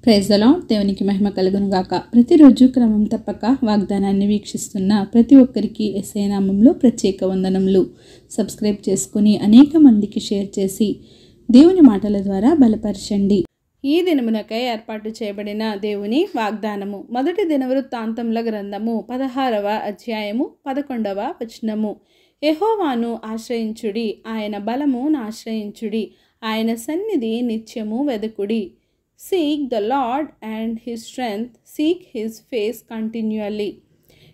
Praise the lord. దేవునికి మహిమ కలుగును గాక. ప్రతిరోజు క్రమం తప్పక వాగ్దానాన్ని వీక్షిస్తున్న ప్రతి ఒక్కరికి యేసయ్య నామములో ప్రత్యేక వందనములు. సబ్స్క్రైబ్ చేసుకుని అనేక మందికి షేర్ చేసి దేవుని మాటల ద్వారా బలపరచండి. ఈ దినమునకై ఏర్పాటు చేయబడిన దేవుని వాగ్దానము. మొదటి దినవృత్తాంతముల గ్రంథము 16వ అధ్యాయము 11వ వచనము. యెహోవాను ఆశ్రయించుడి, ఆయన బలమును ఆశ్రయించుడి, ఆయన సన్నిధి నిత్యము వెదకుడి. Seek the Lord and his strength, seek his face continually.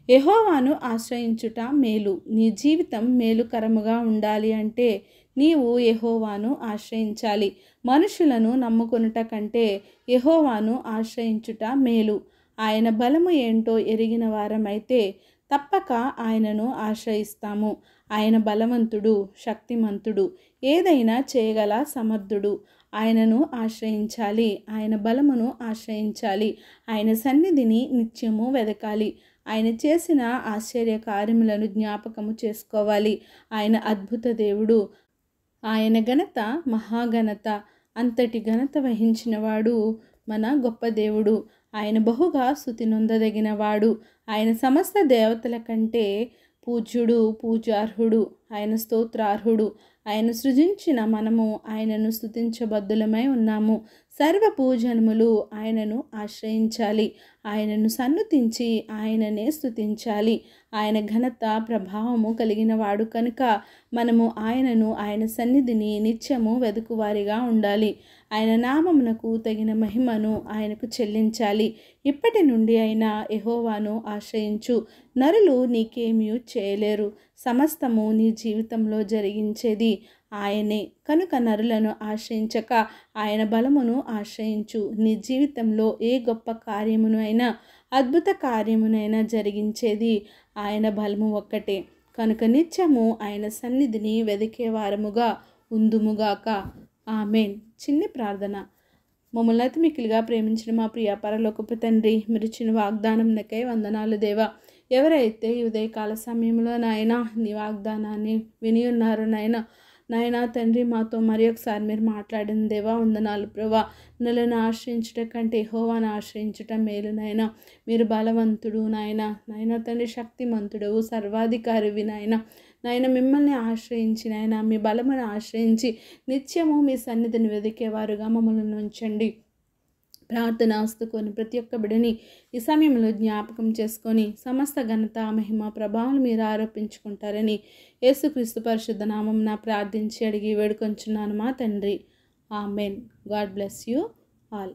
యెహోవాను ఆశ్రయించుట మేలు. నీ జీవితం మేలుకరముగా ఉండాలి అంటే నీవు యెహోవాను ఆశ్రయించాలి. మనుషులను నమ్ముకొనుట కంటే యెహోవాను ఆశ్రయించుట మేలు. ఆయన బలము ఏంటో ఎరిగిన వారమైతే తప్పక ఆయనను ఆశ్రయిస్తాము. ఆయన బలవంతుడు, శక్తిమంతుడు, ఏదైనా చేయగల సమర్థుడు. ఆయనను ఆశ్రయించాలి, ఆయన బలమును ఆశ్రయించాలి, ఆయన సన్నిధిని నిత్యము వెదకాలి. ఆయన చేసిన ఆశ్చర్య కార్యములను జ్ఞాపకము చేసుకోవాలి. ఆయన అద్భుత దేవుడు, ఆయన ఘనత మహాఘనత, అంతటి ఘనత వహించినవాడు మన గొప్ప దేవుడు. ఆయన బహుగా స్తుతి నొందదగినవాడు. ఆయన సమస్త దేవతల కంటే పూజ్యుడు, పూజార్హుడు, ఆయన స్తోత్రార్హుడు. ఆయన సృజించిన మనము ఆయనను స్తుతించబద్దులమై ఉన్నాము. సర్వ పూజనములు ఆయనను ఆశ్రయించాలి, ఆయనను సన్నుతించి ఆయననే స్తుతించాలి. ఆయన ఘనత ప్రభావము కలిగిన వాడు కనుక మనము ఆయనను, ఆయన సన్నిధిని నిత్యము వెదుకువారిగా ఉండాలి. ఆయన నామమునకు తగిన మహిమను ఆయనకు చెల్లించాలి. ఇప్పటి నుండి అయినా యెహోవాను ఆశ్రయించు. నరులు నీకేమీ చేయలేరు. సమస్తము నీ జీవితంలో జరిగించేది ఆయనే కనుక నరులను ఆశ్రయించక ఆయన బలమును ఆశ్రయించు. నీ జీవితంలో ఏ గొప్ప కార్యమును అయినా, అద్భుత కార్యమునైనా జరిగించేది ఆయన బలము ఒక్కటే. కనుక నిత్యము ఆయన సన్నిధిని వెదికే వారముగా ఉందుముగాక. ఆమేన్. చిన్ని ప్రార్థన. మమ్మల్ని అతి మిక్కిలిగా ప్రేమించిన మా ప్రియ పరలోకపు తండ్రి, మీరు ఇచ్చిన వాగ్దానంకై వందనాలు దేవా. ఎవరైతే ఈ ఉదయకాల సమయంలో నాయన నీ వాగ్దానాన్ని విని ఉన్నారో నాయనా తండ్రి, మాతో మరి ఒకసారి మీరు మాట్లాడిన దేవా వందనాలు ప్రభా. నన్ను ఆశ్రయించుట కంటే యెహోవాను ఆశ్రయించుట మేలు నాయన. మీరు బలవంతుడు నాయన తండ్రి, శక్తిమంతుడు, సర్వాధికారివి నాయన మిమ్మల్ని ఆశ్రయించి నాయన మీ బలమును ఆశ్రయించి నిత్యము మీ సన్నిధిని వెదికేవారుగా మమ్మల్ని ఉంచండి. ప్రార్థన ఆస్తుకొని ప్రతి ఒక్క బిడ్డని ఈ సమయంలో జ్ఞాపకం చేసుకొని సమస్త ఘనత, మహిమ, ప్రభావం మీరు ఆరోపించుకుంటారని యేసుక్రీస్తు పరిశుద్ధ నామమున ప్రార్థించి అడిగి వేడుకొంచున్నాను మా తండ్రి. Amen. God bless you all.